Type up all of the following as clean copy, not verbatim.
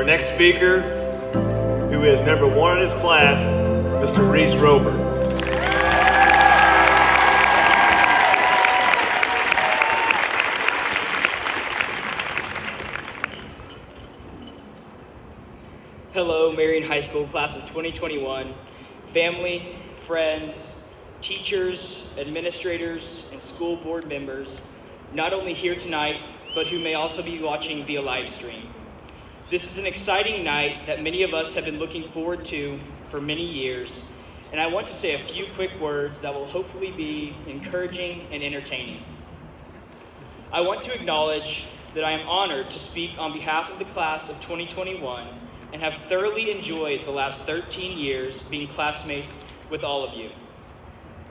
next speaker, who is number 1 in his class, Mr. Rece Roper. Hello, Marion High School Class of 2021, family, friends, teachers, administrators, and school board members, not only here tonight, but who may also be watching via live stream. This is an exciting night that many of us have been looking forward to for many years, and I want to say a few quick words that will hopefully be encouraging and entertaining. I want to acknowledge that I am honored to speak on behalf of the class of 2021 and have thoroughly enjoyed the last 13 years being classmates with all of you.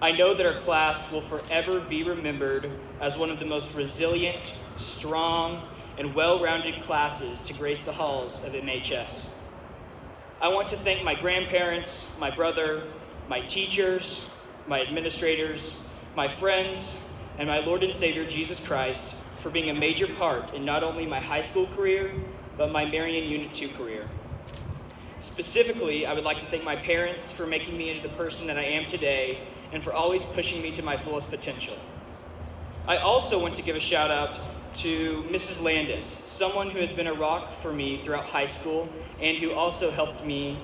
I know that our class will forever be remembered as one of the most resilient, strong, and well-rounded classes to grace the halls of MHS. I want to thank my grandparents, my brother, my teachers, my administrators, my friends, and my Lord and Savior Jesus Christ for being a major part in not only my high school career, but my Marion Unit 2 career. Specifically, I would like to thank my parents for making me into the person that I am today and for always pushing me to my fullest potential. I also want to give a shout out to Mrs. Landis, someone who has been a rock for me throughout high school and who also helped me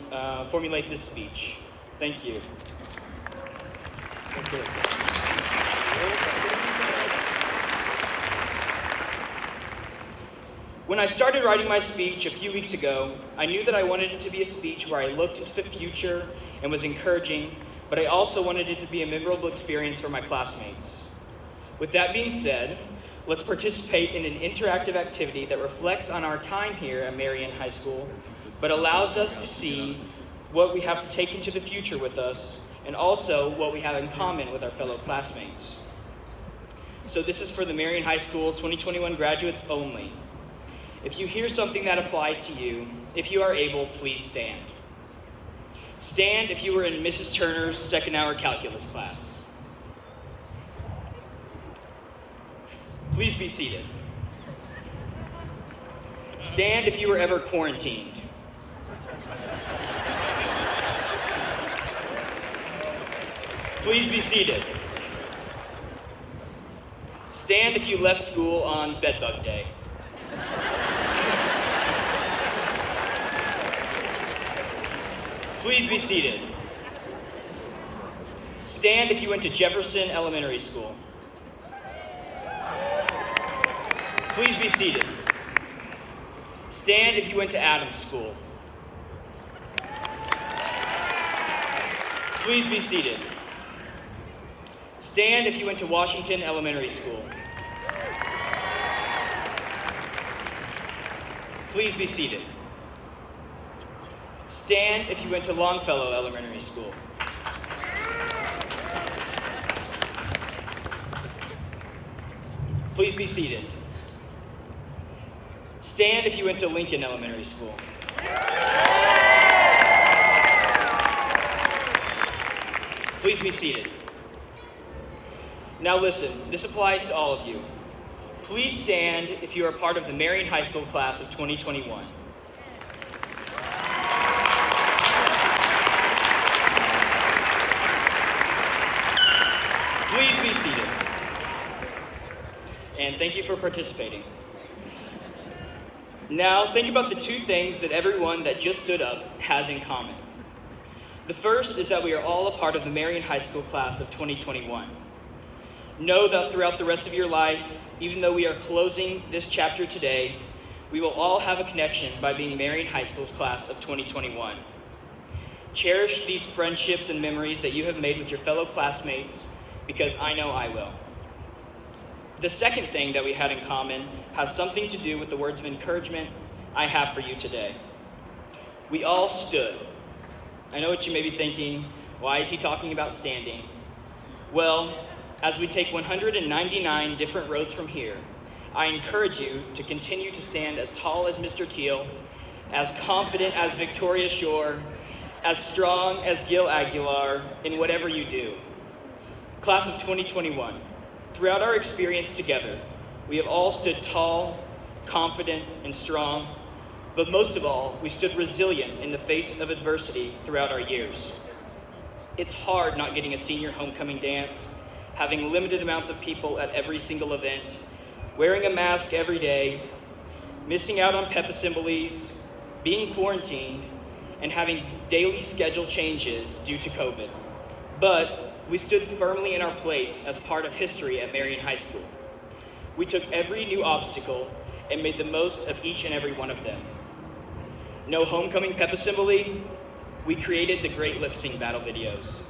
formulate this speech. Thank you. When I started writing my speech a few weeks ago, I knew that I wanted it to be a speech where I looked into the future and was encouraging, but I also wanted it to be a memorable experience for my classmates. With that being said, let's participate in an interactive activity that reflects on our time here at Marion High School, but allows us to see what we have to take into the future with us, and also what we have in common with our fellow classmates. So this is for the Marion High School 2021 graduates only. If you hear something that applies to you, if you are able, please stand. Stand if you were in Mrs. Turner's second hour calculus class. Please be seated. Stand if you were ever quarantined. Please be seated. Stand if you left school on bedbug day. Please be seated. Stand if you went to Jefferson Elementary School. Please be seated. Stand if you went to Adams School. Please be seated. Stand if you went to Washington Elementary School. Please be seated. Stand if you went to Longfellow Elementary School. Please be seated. Stand if you went to Lincoln Elementary School. Please be seated. Now listen, this applies to all of you. Please stand if you are part of the Marion High School Class of 2021. Please be seated. And thank you for participating. Now think about the two things that everyone that just stood up has in common. The first is that we are all a part of the Marion High School Class of 2021. Know that throughout the rest of your life, even though we are closing this chapter today, we will all have a connection by being Marion High School's Class of 2021. Cherish these friendships and memories that you have made with your fellow classmates, because I know I will. The second thing that we had in common has something to do with the words of encouragement I have for you today. We all stood. I know what you may be thinking, why is he talking about standing? Well, as we take 199 different roads from here, I encourage you to continue to stand as tall as Mr. Teal, as confident as Victoria Shore, as strong as Gil Aguilar in whatever you do. Class of 2021, throughout our experience together, we have all stood tall, confident, and strong, But most of all, we stood resilient in the face of adversity throughout our years. It's hard not getting a senior homecoming dance, having limited amounts of people at every single event, wearing a mask every day, missing out on pep assemblies, being quarantined, and having daily schedule changes due to COVID. But we stood firmly in our place as part of history at Marion High School. We took every new obstacle and made the most of each and every one of them. No homecoming pep assembly, we created the great lip sync battle videos.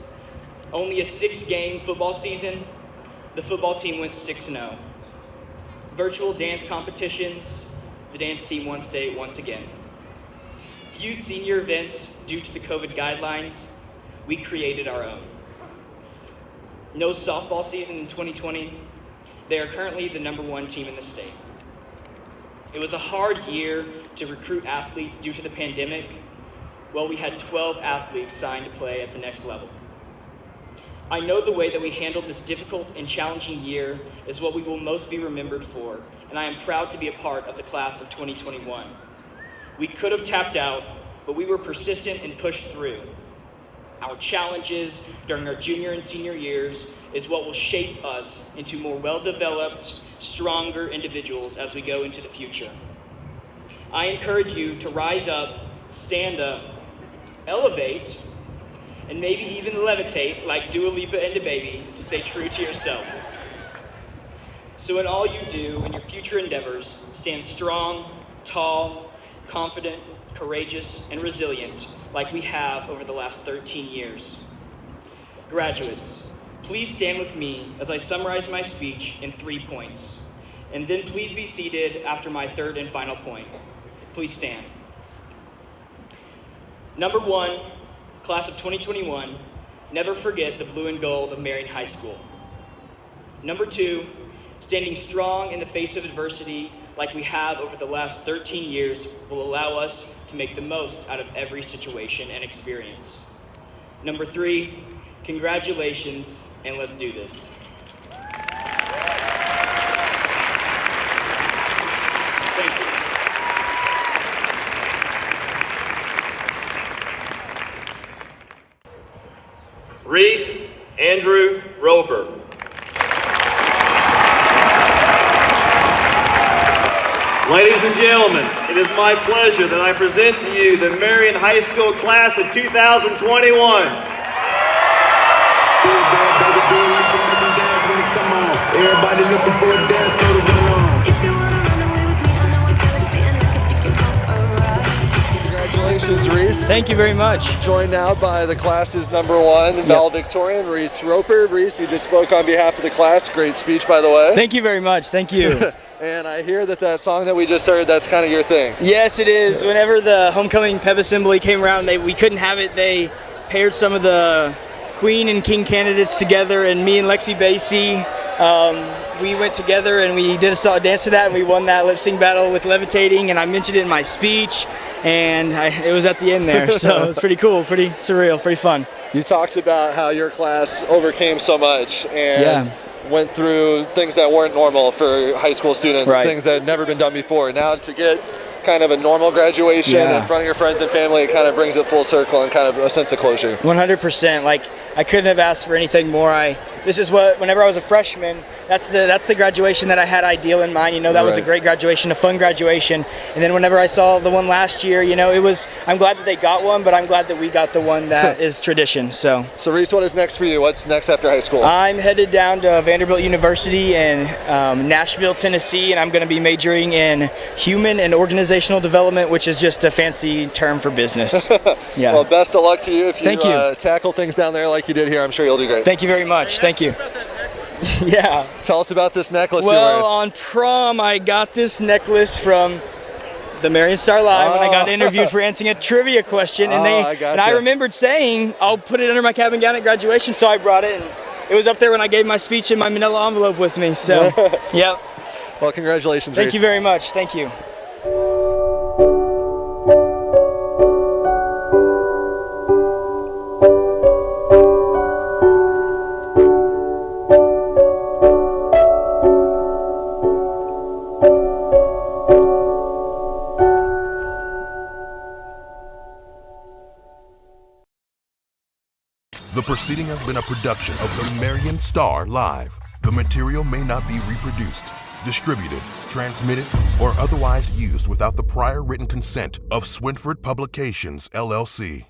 Only a 6-game football season, the football team went 6-0. Virtual dance competitions, the dance team won state once again. Few senior events due to the COVID guidelines, we created our own. No softball season in 2020, they are currently the #1 team in the state. It was a hard year to recruit athletes due to the pandemic. Well, we had 12 athletes signed to play at the next level. I know the way that we handled this difficult and challenging year is what we will most be remembered for, and I am proud to be a part of the class of 2021. We could have tapped out, but we were persistent and pushed through. Our challenges during our junior and senior years is what will shape us into more well-developed, stronger individuals as we go into the future. I encourage you to rise up, stand up, elevate, and maybe even levitate like Dua Lipa and DaBaby to stay true to yourself. So in all you do in your future endeavors, stand strong, tall, confident, courageous, and resilient like we have over the last 13 years. Graduates, please stand with me as I summarize my speech in 3 points, and then please be seated after my third and final point. Please stand. Number 1, class of 2021, never forget the blue and gold of Marion High School. Number 2, standing strong in the face of adversity like we have over the last 13 years will allow us to make the most out of every situation and experience. Number 3, congratulations, and let's do this. Thank you. Rece Andrew Roper. Ladies and gentlemen, it is my pleasure that I present to you the Marion High School Class of 2021. Everybody looking for a dance floor to run on. If you wanna run away with me, I know a galaxy and I can take you for a ride. Congratulations, Rece. Thank you very much. Joined now by the class's #1 valedictorian, Rece Roper. Rece, you just spoke on behalf of the class. Great speech, by the way. Thank you very much. Thank you. And I hear that song that we just heard, that's kind of your thing. Yes, it is. Whenever the homecoming pep assembly came around, we couldn't have it. They paired some of the Queen and King candidates together, and me and Lexi Basie, we went together and we did a dance to that, and we won that lip sync battle with Levitating, and I mentioned it in my speech, and it was at the end there, so it's pretty cool, pretty surreal, pretty fun. You talked about how your class overcame so much and went through things that weren't normal for high school students, things that had never been done before. Now to get kind of a normal graduation in front of your friends and family, it kind of brings it full circle and kind of a sense of closure. 100%. Like, I couldn't have asked for anything more. This is what, whenever I was a freshman, that's the graduation that I had ideal in mind. You know, that was a great graduation, a fun graduation. And then whenever I saw the one last year, you know, I'm glad that they got one, but I'm glad that we got the one that is tradition. So Rece, what is next for you? What's next after high school? I'm headed down to Vanderbilt University in Nashville, Tennessee, and I'm going to be majoring in human and organizational development, which is just a fancy term for business. Yeah. Well, best of luck to you. If you, Thank you. Tackle things down there like you did here, I'm sure you'll do great. Thank you very much. Thank you. Yeah. Tell us about this necklace you're Well, wearing. on prom, I got this necklace from the Marion Star Live when I got interviewed for answering a trivia question, and I remembered saying I'll put it under my cap and gown at graduation, so I brought it, and it was up there when I gave my speech in my manila envelope with me. So, yeah. Well, congratulations. Thank Rece. you very much. Thank you. The proceeding has been a production of the Marion Star Live. The material may not be reproduced, distributed, transmitted, or otherwise used without the prior written consent of Swinford Publications, LLC.